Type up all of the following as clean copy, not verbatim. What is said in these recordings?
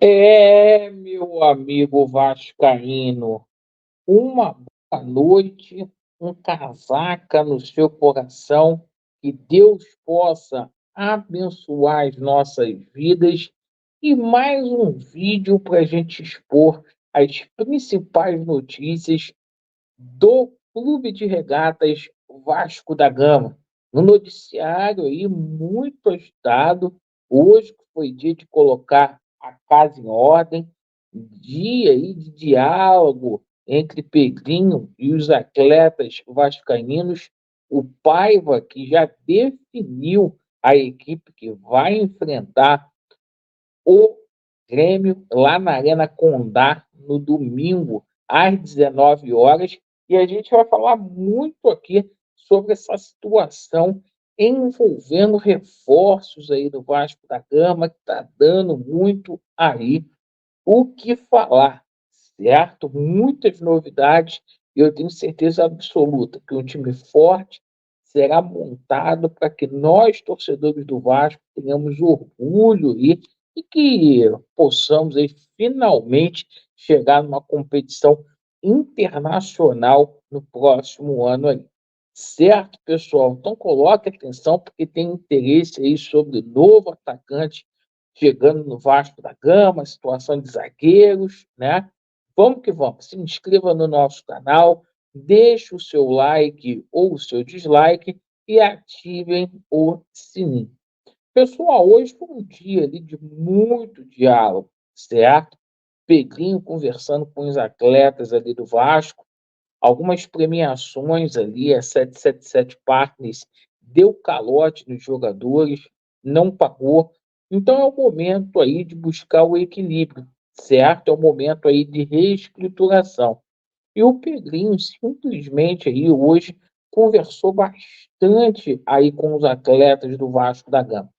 Meu amigo vascaíno, uma boa noite, um casaca no seu coração, que Deus possa abençoar as nossas vidas e mais um vídeo para a gente expor as principais notícias do Clube de Regatas Vasco da Gama. No noticiário aí muito agitado, hoje que foi dia de colocar a casa em ordem, dia aí de diálogo entre Pedrinho e os atletas vascaínos, o Paiva que já definiu a equipe que vai enfrentar o Grêmio lá na Arena Condá no domingo às 19 horas e a gente vai falar muito aqui sobre essa situação envolvendo reforços aí do Vasco da Gama que está dando muito aí o que falar, certo? Muitas novidades e eu tenho certeza absoluta que um time forte será montado para que nós, torcedores do Vasco, tenhamos orgulho e que possamos aí, finalmente chegar numa competição internacional no próximo ano aí. Certo, pessoal? Então coloque atenção porque tem interesse aí sobre o novo atacante chegando no Vasco da Gama, situação de zagueiros, né? Vamos que vamos. Se inscreva no nosso canal, deixe o seu like ou o seu dislike e ativem o sininho. Pessoal, hoje foi um dia ali de muito diálogo, certo? Pedrinho conversando com os atletas ali do Vasco, algumas premiações ali, a 777 Partners deu calote nos jogadores, não pagou. Então é o momento aí de buscar o equilíbrio, certo? É o momento aí de reestruturação. E o Pedrinho simplesmente aí hoje conversou bastante aí com os atletas do Vasco da Gama.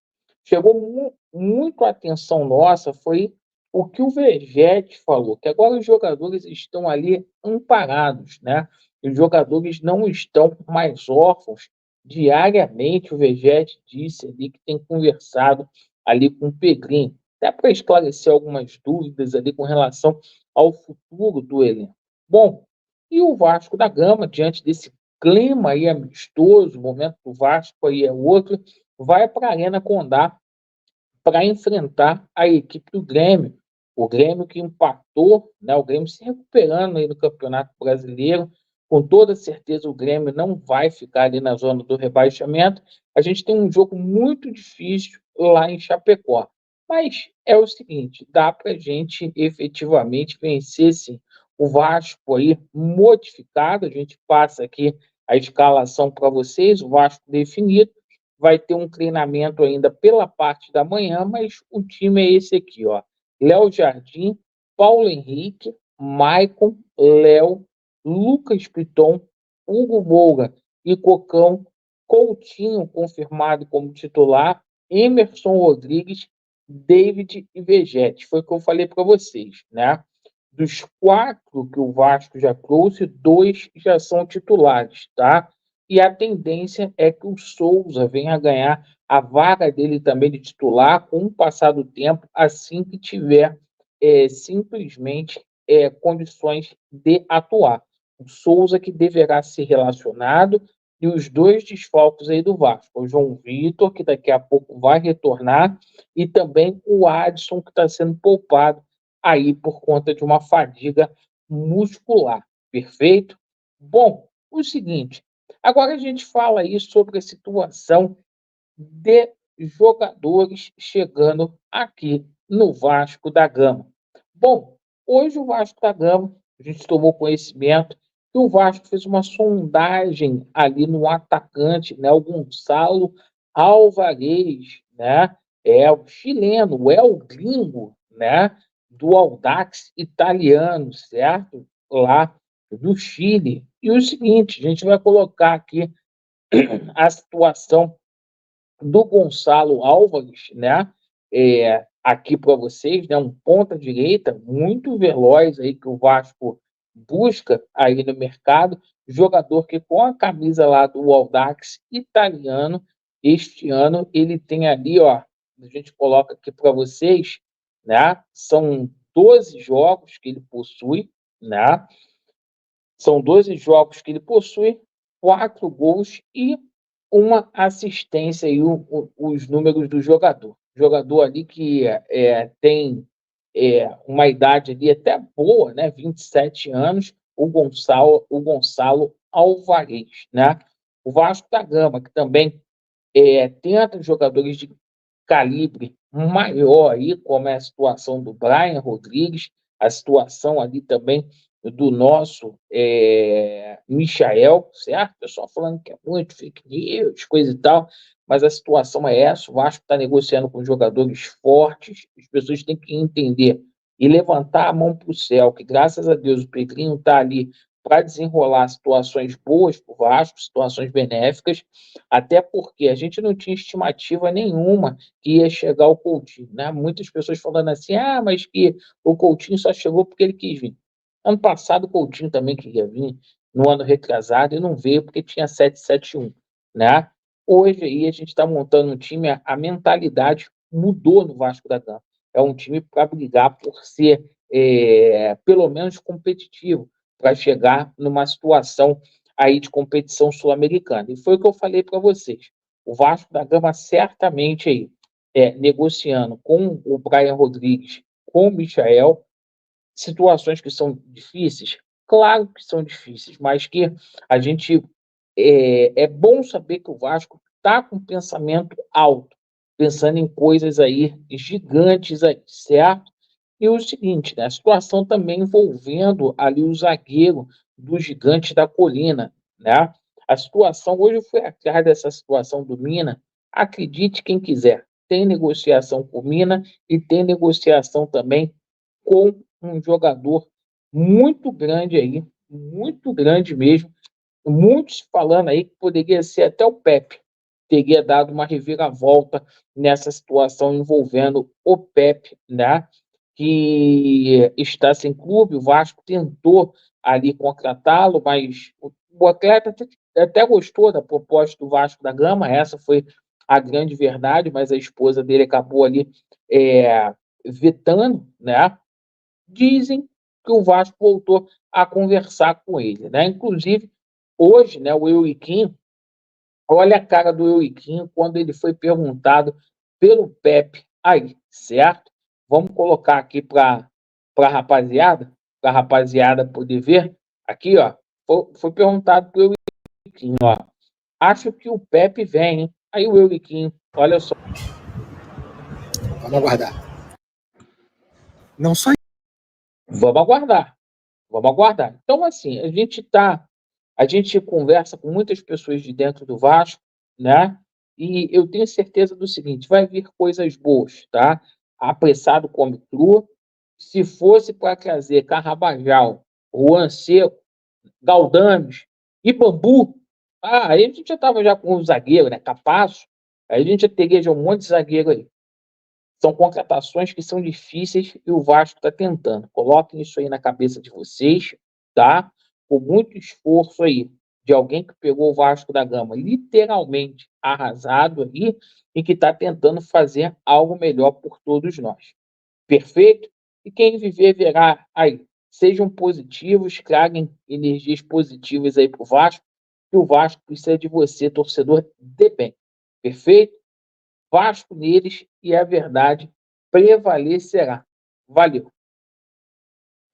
Chegou muito a atenção nossa foi o que o Vegetti falou, que agora os jogadores estão ali amparados, né? Os jogadores não estão mais órfãos. Diariamente o Vegetti disse ali que tem conversado ali com o Pedrinho, até para esclarecer algumas dúvidas ali com relação ao futuro do elenco. Bom, e o Vasco da Gama, diante desse clima aí amistoso, o momento do Vasco aí é outro, vai para a Arena Condá para enfrentar a equipe do Grêmio. O Grêmio que empatou, né, o Grêmio se recuperando aí no Campeonato Brasileiro. Com toda certeza, o Grêmio não vai ficar ali na zona do rebaixamento. A gente tem um jogo muito difícil lá em Chapecó. Mas é o seguinte: dá para a gente efetivamente vencer sim. O Vasco aí modificado, a gente passa aqui a escalação para vocês, o Vasco definido vai ter um treinamento ainda pela parte da manhã, mas o time é esse aqui, ó. Léo Jardim, Paulo Henrique, Maicon, Léo, Lucas Piton, Hugo Moura e Cocão, Coutinho confirmado como titular, Emerson Rodrigues, David e Vegete. Foi o que eu falei para vocês, né? Dos quatro que o Vasco já trouxe, dois já são titulares, tá? E a tendência é que o Souza venha a ganhar a vaga dele também de titular com o passar do tempo, assim que tiver simplesmente condições de atuar. O Souza que deverá ser relacionado e os dois desfalques aí do Vasco, o João Vitor, que daqui a pouco vai retornar, e também o Adson, que está sendo poupado aí por conta de uma fadiga muscular. Perfeito? Bom, o seguinte, agora a gente fala aí sobre a situação de jogadores chegando aqui no Vasco da Gama. Bom, hoje o Vasco da Gama, a gente tomou conhecimento que o Vasco fez uma sondagem ali no atacante, né, o Gonçalo Alvarez, né, é o chileno, o El Gringo, né, do Audax italiano, certo? Lá do Chile. E o seguinte, a gente vai colocar aqui a situação do Gonçalo Álvares, né? Aqui para vocês, né? Um ponta direita muito veloz aí que o Vasco busca aí no mercado, jogador que com a camisa lá do Audax italiano, este ano ele tem ali, ó, a gente coloca aqui para vocês né? São 12 jogos que ele possui, né? São 12 jogos que ele possui, 4 gols e uma assistência aí, os números do jogador. Jogador ali que tem uma idade ali até boa, né? 27 anos, o Gonçalo Alvarez, né? O Vasco da Gama, que também tenta jogadores de calibre maior aí, como é a situação do Brian Rodrigues, a situação ali também do nosso Michael, certo? O pessoal falando que é muito fake news, coisa e tal, mas a situação é essa, o Vasco está negociando com jogadores fortes, as pessoas têm que entender e levantar a mão para o céu, que graças a Deus o Pedrinho está ali para desenrolar situações boas para o Vasco, situações benéficas, até porque a gente não tinha estimativa nenhuma que ia chegar o Coutinho, né? Muitas pessoas falando assim, mas que o Coutinho só chegou porque ele quis vir. Ano passado o Coutinho também queria vir, no ano retrasado, e não veio porque tinha 771, né? Hoje aí a gente está montando um time, a mentalidade mudou no Vasco da Gama. É um time para brigar por ser, pelo menos, competitivo, para chegar numa situação aí de competição sul-americana. E foi o que eu falei para vocês. O Vasco da Gama certamente aí negociando com o Brian Rodrigues, com o Michael, situações que são difíceis, claro que são difíceis, mas que a gente é bom saber que o Vasco está com pensamento alto, pensando em coisas aí gigantes aí, certo? E o seguinte, né, a situação também envolvendo ali o zagueiro do Gigante da Colina, né? A situação, hoje eu fui atrás dessa situação do Mina, acredite quem quiser, tem negociação com o Mina e tem negociação também com um jogador muito grande aí, muito grande mesmo, muitos falando aí que poderia ser até o Pepe, teria dado uma reviravolta nessa situação envolvendo o Pepe, né? Que está sem clube, o Vasco tentou ali contratá-lo, mas o atleta até gostou da proposta do Vasco da Gama, essa foi a grande verdade, mas a esposa dele acabou ali vetando, né? Dizem que o Vasco voltou a conversar com ele, né? Inclusive, hoje, né, o Euriquinho, olha a cara do Euriquinho quando ele foi perguntado pelo Pepe aí, certo? Vamos colocar aqui para a rapaziada poder ver. Aqui, ó, foi perguntado pelo Euriquinho, ó. Acho que o Pepe vem, hein? Aí o Euriquinho, olha só. Vamos aguardar. Não só. Vamos aguardar. Vamos aguardar. Então, assim, a gente conversa com muitas pessoas de dentro do Vasco, né? E eu tenho certeza do seguinte: vai vir coisas boas, tá? Apressado come cru. Se fosse para trazer Carrabajal, Juan Seco, Galdames e Bambu, aí a gente já estava já com o zagueiro, né? Capasso. Aí a gente já teria já um monte de zagueiro aí. São contratações que são difíceis e o Vasco está tentando. Coloquem isso aí na cabeça de vocês, tá? Com muito esforço aí de alguém que pegou o Vasco da Gama literalmente arrasado ali e que está tentando fazer algo melhor por todos nós. Perfeito? E quem viver verá aí. Sejam positivos, traguem energias positivas aí para o Vasco, que o Vasco precisa de você, torcedor de bem. Perfeito? Vasco neles e a verdade prevalecerá. Valeu!